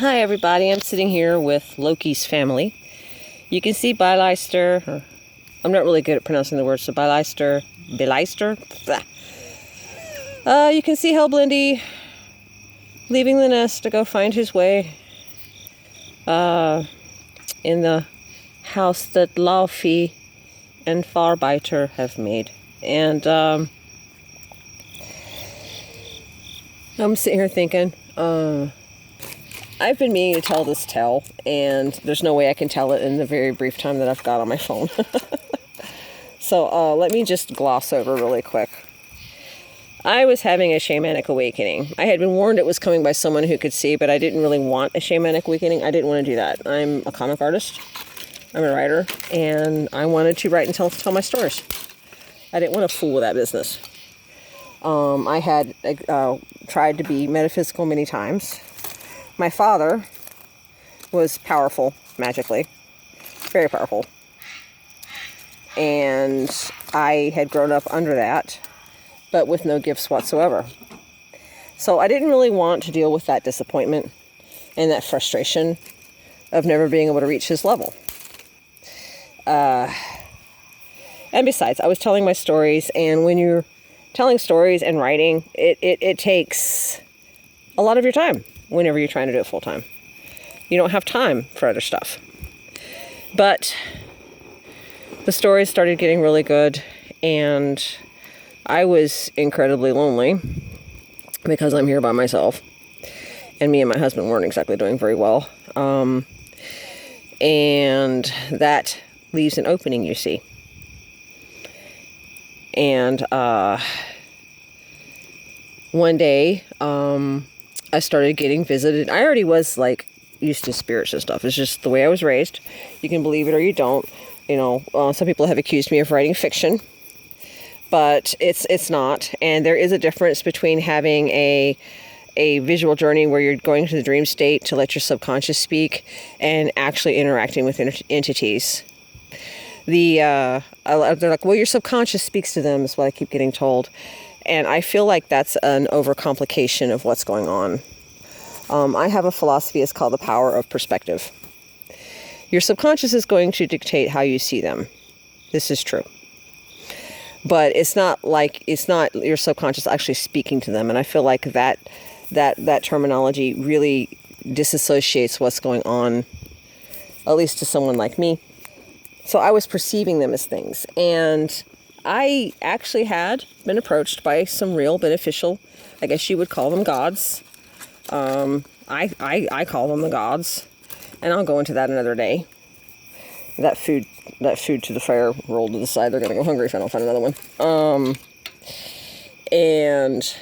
Hi everybody, I'm sitting here with Loki's family. You can see Byleister, I'm not really good at pronouncing the word, so Byleister, you can see Hellblindy leaving the nest to go find his way in the house that Laufey and Farbiter have made. And I'm sitting here thinking, I've been meaning to tell this tale, and there's no way I can tell it in the very brief time that I've got on my phone. So let me just gloss over really quick. I was having a shamanic awakening. I had been warned it was coming by someone who could see, but I didn't really want a shamanic awakening. I didn't want to do that. I'm a comic artist. I'm a writer, and I wanted to write and tell my stories. I didn't want to fool with that business. I had tried to be metaphysical many times. My father was powerful, magically, very powerful, and I had grown up under that, but with no gifts whatsoever. So I didn't really want to deal with that disappointment and that frustration of never being able to reach his level. And besides, I was telling my stories, and when you're telling stories and writing, it takes a lot of your time whenever you're trying to do it full time. You don't have time for other stuff. But the stories started getting really good, and I was incredibly lonely because I'm here by myself, and me and my husband weren't exactly doing very well. And that leaves an opening, you see. And one day, I started getting visited. I already was used to spirits and stuff. It's just the way I was raised. You can believe it or you don't. You know, some people have accused me of writing fiction, but it's not. And there is a difference between having a visual journey where you're going to the dream state to let your subconscious speak and actually interacting with entities. They're like, well, your subconscious speaks to them, is what I keep getting told. And I feel like that's an overcomplication of what's going on. I have a philosophy, it's called the power of perspective. Your subconscious is going to dictate how you see them. This is true. But it's not your subconscious actually speaking to them. And I feel like that terminology really disassociates what's going on, at least to someone like me. So I was perceiving them as things. And I actually had been approached by some real beneficial, I guess you would call them gods. I call them the gods, and I'll go into that another day. That food to the fire rolled to the side. They're gonna go hungry if I don't find another one. And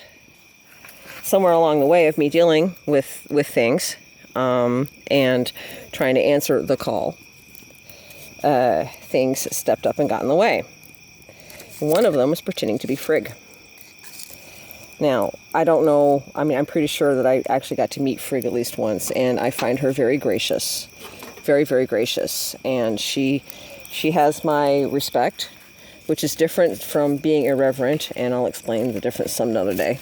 somewhere along the way of me dealing with things, and trying to answer the call, things stepped up and got in the way. One of them was pretending to be Frigg. Now, I don't know, I'm pretty sure that I actually got to meet Frigg at least once, and I find her very gracious. Very, very gracious. And she has my respect, which is different from being irreverent, and I'll explain the difference some other day.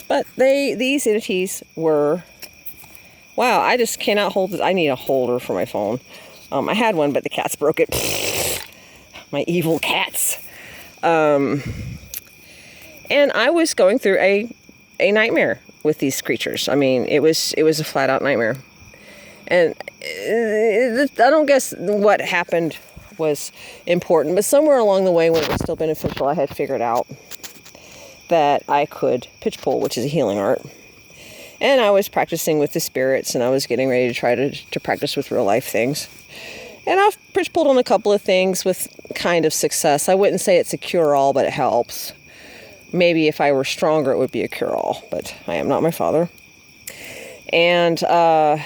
But these entities were, wow, I just cannot hold this. I need a holder for my phone. I had one, but the cats broke it. My evil cats. And I was going through a nightmare with these creatures. It was a flat out nightmare. And I don't guess what happened was important, but somewhere along the way when it was still beneficial, I had figured out that I could pitch pull, which is a healing art. And I was practicing with the spirits, and I was getting ready to try to practice with real life things. And I've pitch pulled on a couple of things with kind of success. I wouldn't say it's a cure-all, but it helps. Maybe if I were stronger, it would be a cure-all, but I am not my father. And then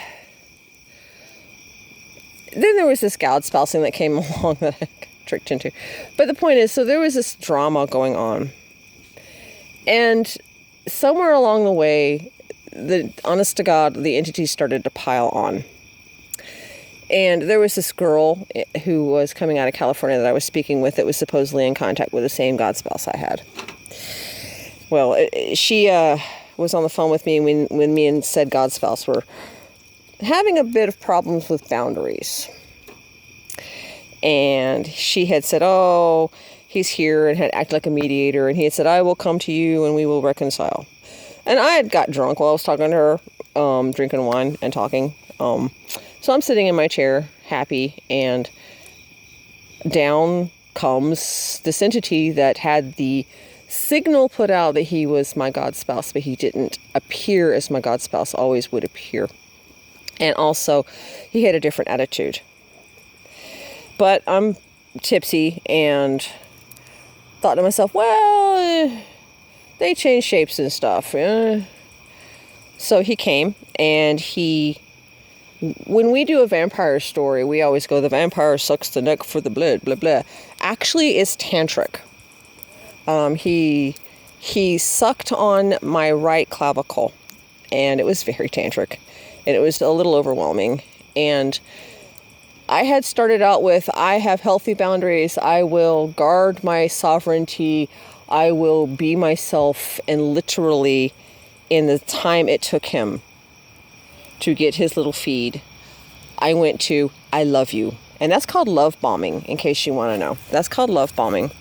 there was this God spousing that came along that I got tricked into. But the point is, so there was this drama going on. And somewhere along the way, honest to God, the entities started to pile on. And there was this girl who was coming out of California that I was speaking with that was supposedly in contact with the same God spouse I had. Well, she was on the phone with me when me and said God spouse were having a bit of problems with boundaries. And she had said, oh, he's here, and had acted like a mediator. And he had said, I will come to you and we will reconcile. And I had got drunk while I was talking to her, drinking wine and talking. So I'm sitting in my chair, happy, and down comes this entity that had the signal put out that he was my God spouse, but he didn't appear as my God spouse always would appear. And also, he had a different attitude. But I'm tipsy and thought to myself, well, they change shapes and stuff. So he came, and when we do a vampire story, we always go, the vampire sucks the neck for the blood, blah, blah. Actually, it's tantric. He sucked on my right clavicle, and it was very tantric, and it was a little overwhelming. And I had started out with, I have healthy boundaries, I will guard my sovereignty, I will be myself, and literally, in the time it took him to get his little feed, I went to, I love you. And that's called love bombing, in case you want to know. That's called love bombing.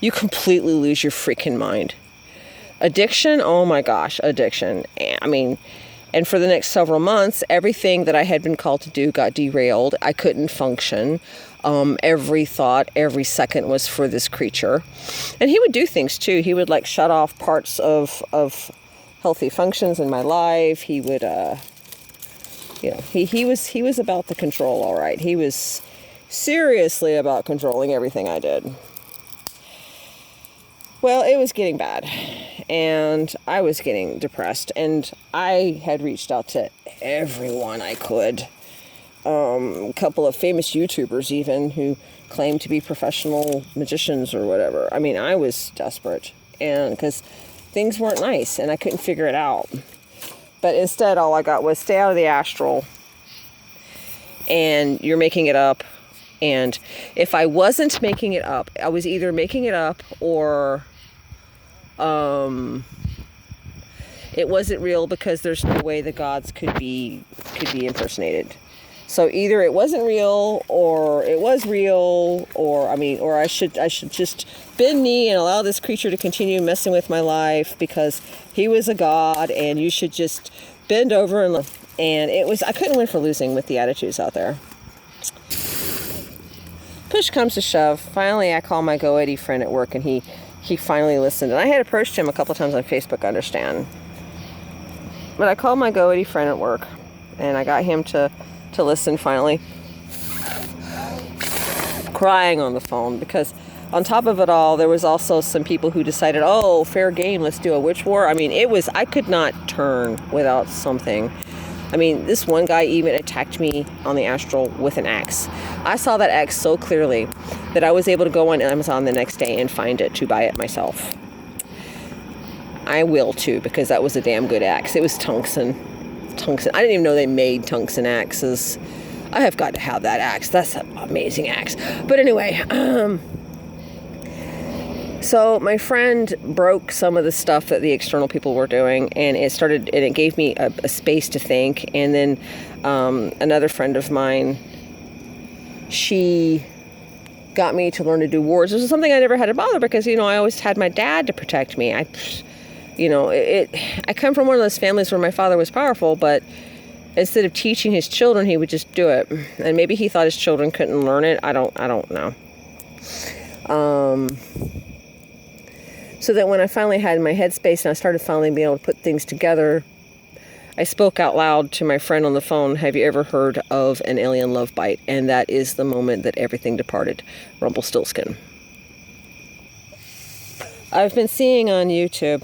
You completely lose your freaking mind. Addiction, oh my gosh, addiction. I mean, and for the next several months, everything that I had been called to do got derailed. I couldn't function. Every thought, every second was for this creature. And he would do things too. He would like shut off parts of healthy functions in my life. He would, he was about the control, all right. He was seriously about controlling everything I did. Well, it was getting bad, and I was getting depressed, and I had reached out to everyone I could. A couple of famous YouTubers even, who claimed to be professional magicians or whatever. I mean, I was desperate, and because things weren't nice, and I couldn't figure it out. But instead, all I got was stay out of the astral, and you're making it up. And if I wasn't making it up, I was either making it up or it wasn't real, because there's no way the gods could be impersonated. So either it wasn't real or it was real, or I should just bend knee and allow this creature to continue messing with my life because he was a god, and you should just bend over and it was, I couldn't win for losing with the attitudes out there. Push comes to shove. Finally, I call my go-Eddie friend at work, and he finally listened. And I had approached him a couple times on Facebook, I understand. But I called my go-Eddie friend at work, and I got him to listen finally. Crying on the phone, because on top of it all, there was also some people who decided, oh, fair game, let's do a witch war. I mean, I could not turn without something. I mean, this one guy even attacked me on the astral with an axe. I saw that axe so clearly that I was able to go on Amazon the next day and find it to buy it myself. I will too, because that was a damn good axe. It was tungsten. I didn't even know they made tungsten axes. I have got to have that axe. That's an amazing axe. But anyway, so my friend broke some of the stuff that the external people were doing, and it gave me a space to think. And then another friend of mine, she got me to learn to do wards. This is something I never had to bother, because I always had my dad to protect me. I come from one of those families where my father was powerful, but instead of teaching his children, he would just do it. And maybe he thought his children couldn't learn it. I don't know. So that when I finally had my headspace and I started finally being able to put things together, I spoke out loud to my friend on the phone, have you ever heard of an alien love bite? And that is the moment that everything departed. Rumpelstiltskin. I've been seeing on YouTube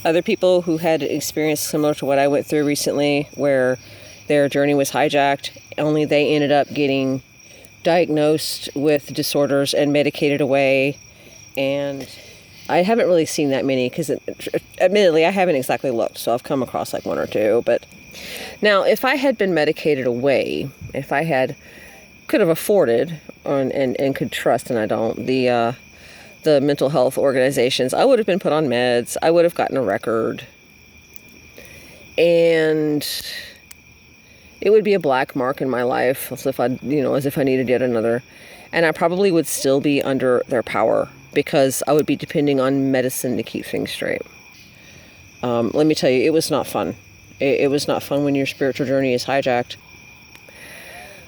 other people who had an experience similar to what I went through recently, where their journey was hijacked, only they ended up getting diagnosed with disorders and medicated away. And I haven't really seen that many, because admittedly I haven't exactly looked, so I've come across like one or two. But now, if I had been medicated away, if I could have afforded and could trust, and I don't, the mental health organizations, I would have been put on meds. I would have gotten a record, And it would be a black mark in my life, as if I needed yet another. And I probably would still be under their power because I would be depending on medicine to keep things straight. Let me tell you, it was not fun. It was not fun when your spiritual journey is hijacked.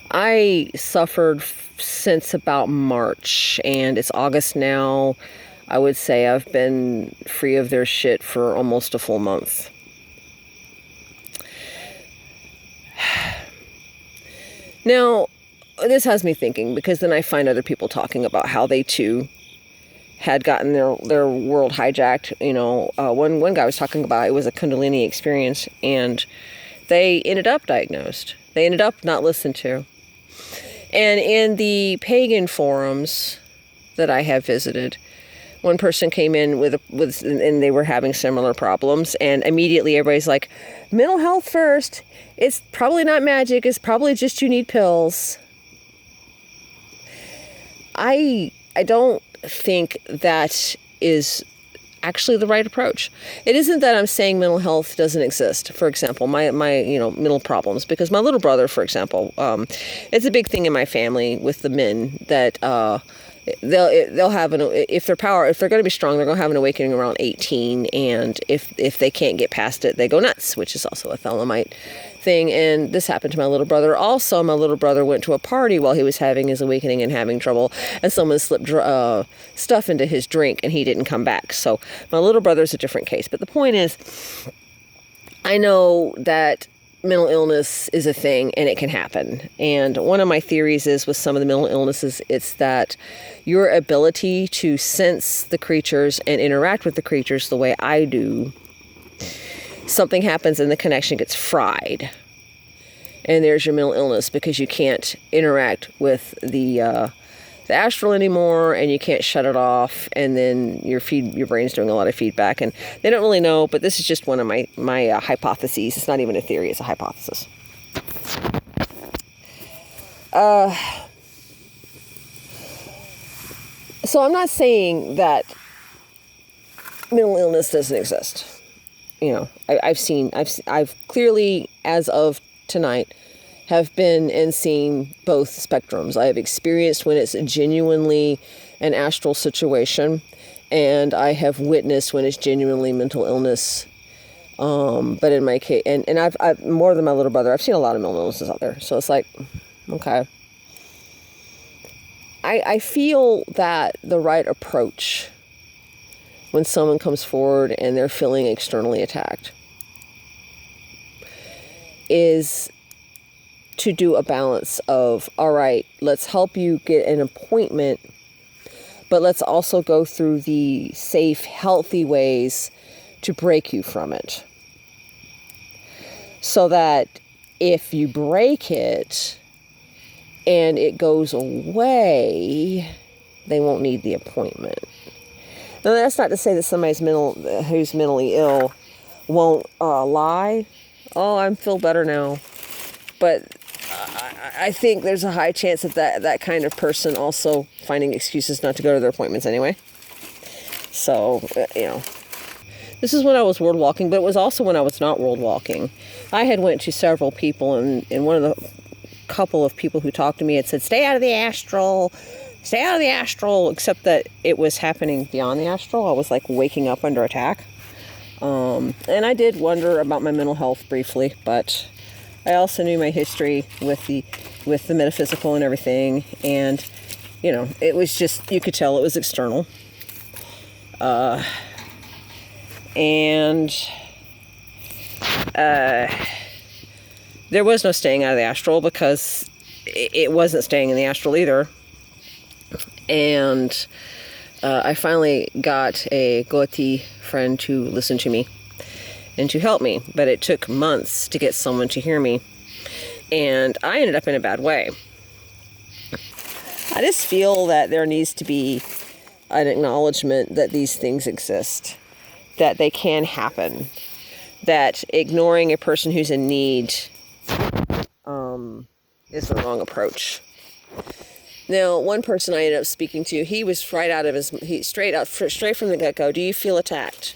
I suffered since about March, and it's August now. I would say I've been free of their shit for almost a full month. Now, this has me thinking, because then I find other people talking about how they too had gotten their world hijacked. One guy was talking about it was a Kundalini experience, and they ended up diagnosed. They ended up not listened to. And in the pagan forums that I have visited, one person came in and they were having similar problems, and immediately everybody's like, mental health first. It's probably not magic. It's probably just you need pills. I don't think that is actually the right approach. It isn't that I'm saying mental health doesn't exist. For example, my mental problems, because my little brother, for example, it's a big thing in my family with the men that they'll have if they're going to be strong, they're going to have an awakening around 18, and if they can't get past it, they go nuts, which is also a Thelemite thing. And this happened to my little brother. Also, my little brother went to a party while he was having his awakening and having trouble, and someone slipped stuff into his drink, and he didn't come back. So my little brother's a different case. But the point is, I know that mental illness is a thing, and it can happen. And one of my theories is, with some of the mental illnesses, it's that your ability to sense the creatures and interact with the creatures the way I do, something happens and the connection gets fried. And there's your mental illness, because you can't interact with the astral anymore, and you can't shut it off, and then your brain's doing a lot of feedback, and they don't really know. But this is just one of my hypotheses. It's not even a theory; it's a hypothesis. So I'm not saying that mental illness doesn't exist. I've clearly, as of tonight, have been and seen both spectrums. I have experienced when it's genuinely an astral situation, and I have witnessed when it's genuinely mental illness. But in my case, and I've more than my little brother, I've seen a lot of mental illnesses out there. So it's like, okay. I feel that the right approach when someone comes forward and they're feeling externally attacked is to do a balance of, all right, let's help you get an appointment, but let's also go through the safe, healthy ways to break you from it. So that if you break it and it goes away, they won't need the appointment. Now, that's not to say that somebody's who's mentally ill won't lie. Oh, I feel better now. But I think there's a high chance of that kind of person also finding excuses not to go to their appointments anyway. So, this is when I was world walking, but it was also when I was not world walking. I had went to several people, and one of the couple of people who talked to me had said, stay out of the astral, except that it was happening beyond the astral. I was like waking up under attack. And I did wonder about my mental health briefly, but I also knew my history with the metaphysical and everything, and it was just, you could tell it was external. There was no staying out of the astral, because it wasn't staying in the astral either. And I finally got a Goti friend to listen to me and to help me, but it took months to get someone to hear me, and I ended up in a bad way. I just feel that there needs to be an acknowledgement that these things exist, that they can happen, that ignoring a person who's in need is the wrong approach. Now, one person I ended up speaking to, he was straight from the get-go. Do you feel attacked?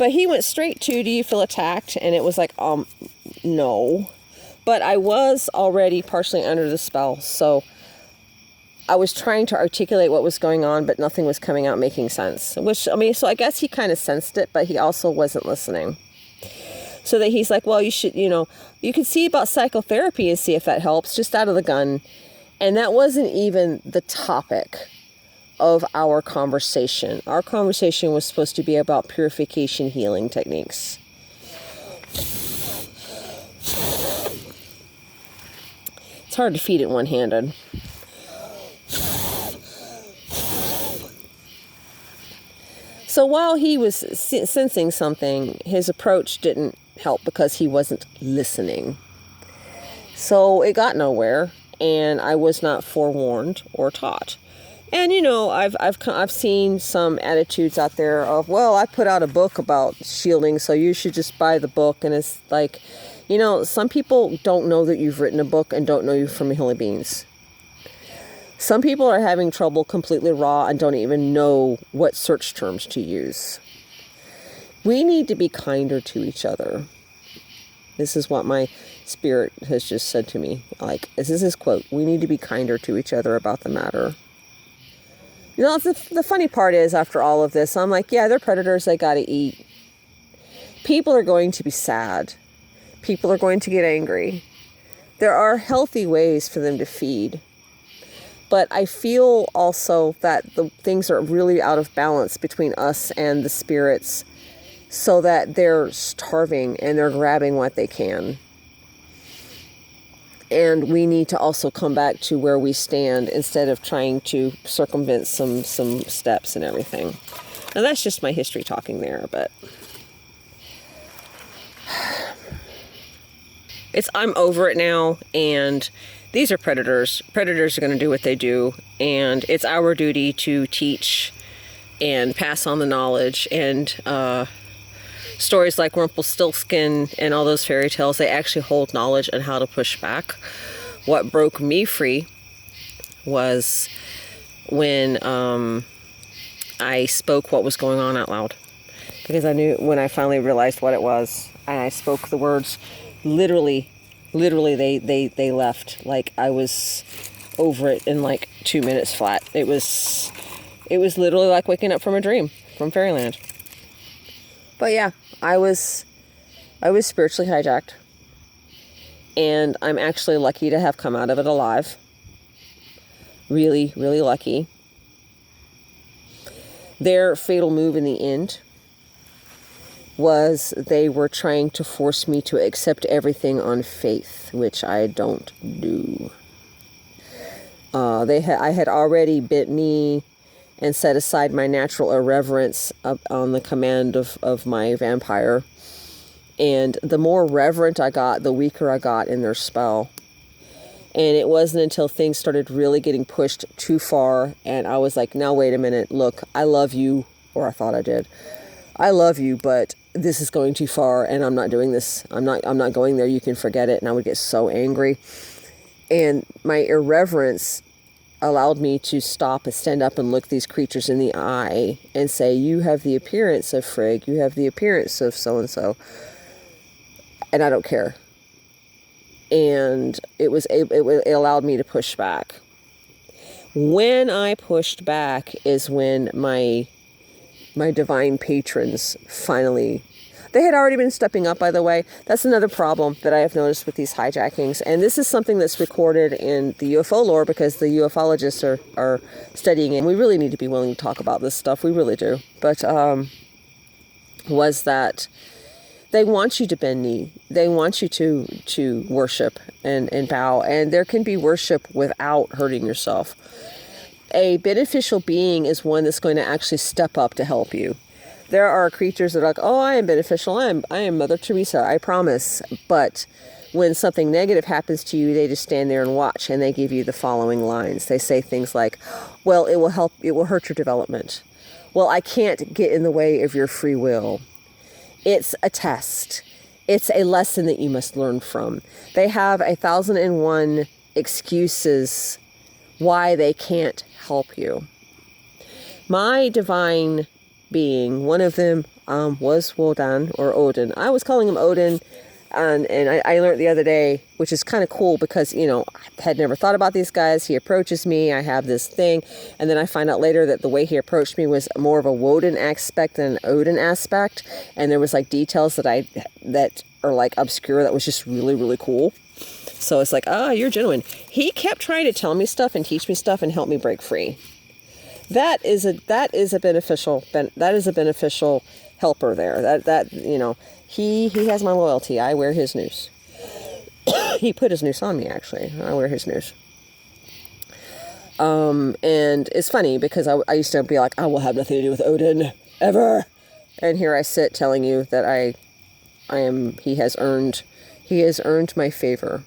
But he went straight to, do you feel attacked? And it was like, no. But I was already partially under the spell, so I was trying to articulate what was going on, but nothing was coming out making sense. Which, I mean, so I guess he kind of sensed it, but he also wasn't listening. So that he's like, well, you should, you could see about psychotherapy and see if that helps, just out of the gun. And that wasn't even the topic of our conversation. Our conversation was supposed to be about purification healing techniques. It's hard to feed it one-handed. So while he was sensing something, his approach didn't help because he wasn't listening. So it got nowhere, and I was not forewarned or taught. And I've seen some attitudes out there of, well, I put out a book about shielding, so you should just buy the book. And it's like, some people don't know that you've written a book and don't know you from a hill of beans. Some people are having trouble completely raw and don't even know what search terms to use. We need to be kinder to each other. This is what my spirit has just said to me. Like, this is his quote. We need to be kinder to each other about the matter. The funny part is, after all of this, I'm like, yeah, they're predators. They got to eat. People are going to be sad. People are going to get angry. There are healthy ways for them to feed. But I feel also that the things are really out of balance between us and the spirits, so that they're starving and they're grabbing what they can. And we need to also come back to where we stand instead of trying to circumvent some steps and everything. Now that's just my history talking there, but I'm over it now, and these are predators. Predators are going to do what they do, and it's our duty to teach and pass on the knowledge. And stories like Rumpelstiltskin and all those fairy tales, they actually hold knowledge on how to push back. What broke me free was when I spoke what was going on out loud. Because I knew when I finally realized what it was, and I spoke the words, literally they left. Like, I was over it in like 2 minutes flat. It was literally like waking up from a dream from fairyland. But yeah, I was spiritually hijacked, and I'm actually lucky to have come out of it alive. Really, really lucky. Their fatal move in the end was they were trying to force me to accept everything on faith, which I don't do. I had already bent knee and set aside my natural irreverence on the command of my vampire. And the more reverent I got, the weaker I got in their spell. And it wasn't until things started really getting pushed too far, and I was like, now wait a minute, look, I love you, or I thought I did. I love you, but this is going too far, and I'm not doing this. I'm not going there. You can forget it. And I would get so angry. And my irreverence allowed me to stop and stand up and look these creatures in the eye and say, you have the appearance of Frigg, you have the appearance of so-and-so, and I don't care. And it allowed me to push back. When I pushed back is when my divine patrons finally... They had already been stepping up, by the way. That's another problem that I have noticed with these hijackings. And this is something that's recorded in the UFO lore because the ufologists are studying it. And we really need to be willing to talk about this stuff. We really do. But was that they want you to bend knee. They want you to worship and bow. And there can be worship without hurting yourself. A beneficial being is one that's going to actually step up to help you. There are creatures that are like, oh, I am beneficial. I am Mother Teresa, I promise. But when something negative happens to you, they just stand there and watch, and they give you the following lines. They say things like, well, it will hurt your development. Well, I can't get in the way of your free will. It's a test. It's a lesson that you must learn from. They have 1,001 excuses why they can't help you. My divine being. One of them was Wotan or Odin. I was calling him Odin, and I learned the other day, which is kind of cool because, you know, I had never thought about these guys. He approaches me, I have this thing, and then I find out later that the way he approached me was more of a Wotan aspect than an Odin aspect, and there was like details that are like obscure that was just really, really cool. So it's like, you're genuine. He kept trying to tell me stuff and teach me stuff and help me break free. That is a beneficial helper there. That you know, he has my loyalty. I wear his noose. He put his noose on me, actually. I wear his noose. And it's funny because I used to be like, I will have nothing to do with Odin ever. And here I sit telling you that I am. He has earned my favor.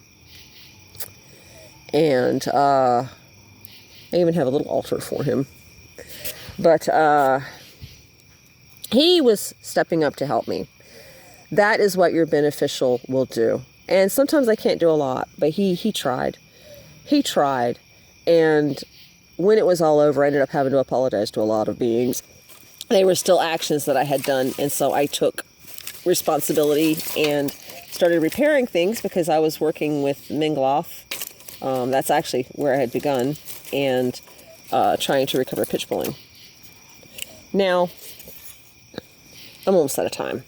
And I even have a little altar for him. But he was stepping up to help me. That is what your beneficial will do. And sometimes I can't do a lot, but he tried. He tried. And when it was all over, I ended up having to apologize to a lot of beings. They were still actions that I had done. And so I took responsibility and started repairing things because I was working with Mingloth. That's actually where I had begun. And trying to recover pitch pulling. Now, I'm almost out of time.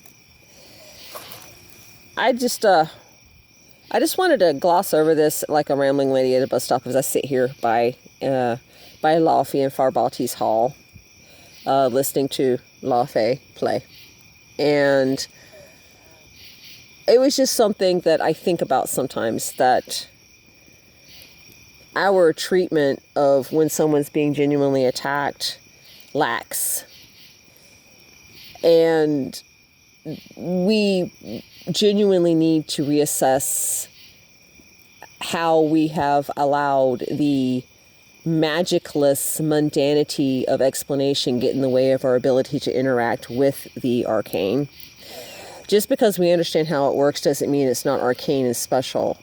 I just wanted to gloss over this like a rambling lady at a bus stop as I sit here by Laufey and Farbalti's Hall, listening to Laufey play. And it was just something that I think about sometimes, that our treatment of when someone's being genuinely attacked lacks. And we genuinely need to reassess how we have allowed the magicless mundanity of explanation get in the way of our ability to interact with the arcane. Just because we understand how it works doesn't mean it's not arcane and special.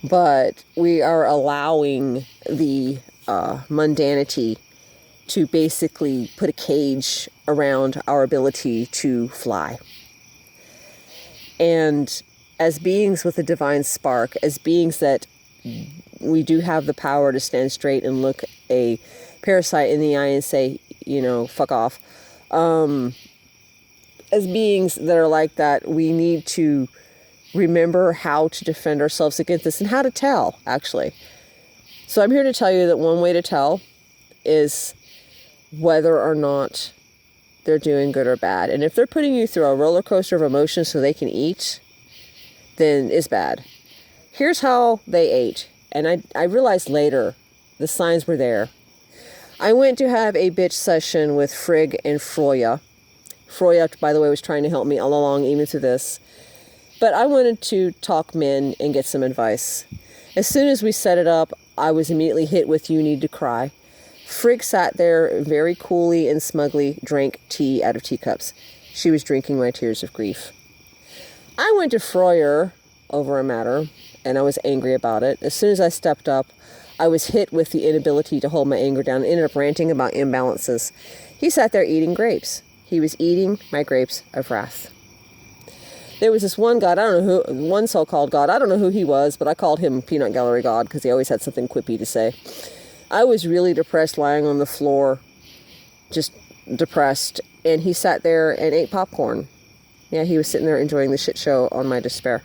But we are allowing the mundanity to basically put a cage around our ability to fly. And as beings with a divine spark, as beings that we do have the power to stand straight and look a parasite in the eye and say, you know, fuck off. As beings that are like that, we need to remember how to defend ourselves against this and how to tell, actually. So I'm here to tell you that one way to tell is whether or not they're doing good or bad. And if they're putting you through a roller coaster of emotions so they can eat, then it's bad. Here's how they ate. And I realized later the signs were there. I went to have a bitch session with Frigg and Freya. Freya, by the way, was trying to help me all along, even through this. But I wanted to talk men and get some advice. As soon as we set it up, I was immediately hit with, you need to cry. Frigg sat there very coolly and smugly drank tea out of teacups. She was drinking my tears of grief. I went to Freya over a matter, and I was angry about it. As soon as I stepped up, I was hit with the inability to hold my anger down and ended up ranting about imbalances. He sat there eating grapes. He was eating my grapes of wrath. There was this one god, one so-called god, I don't know who he was, but I called him Peanut Gallery God because he always had something quippy to say. I was really depressed, lying on the floor, just depressed, and he sat there and ate popcorn. Yeah, he was sitting there enjoying the shit show on my despair.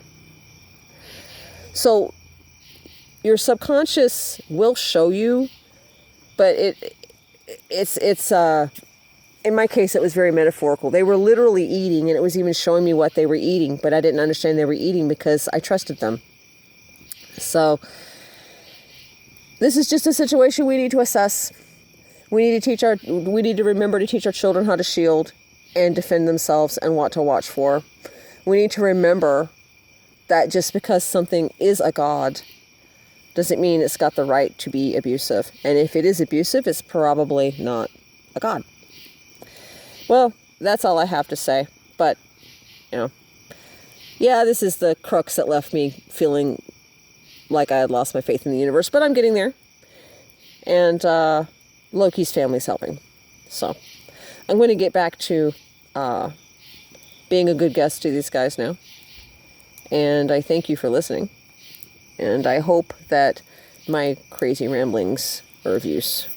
So, your subconscious will show you, but it's in my case, it was very metaphorical. They were literally eating, and it was even showing me what they were eating, but I didn't understand they were eating because I trusted them. So, this is just a situation we need to assess. We need to remember to teach our children how to shield and defend themselves and what to watch for. We need to remember that just because something is a god doesn't mean it's got the right to be abusive. And if it is abusive, it's probably not a god. Well, that's all I have to say. But, you know, yeah, this is the crux that left me feeling like I had lost my faith in the universe. But I'm getting there. And Loki's family's helping. So, I'm going to get back to being a good guest to these guys now. And I thank you for listening. And I hope that my crazy ramblings are of use.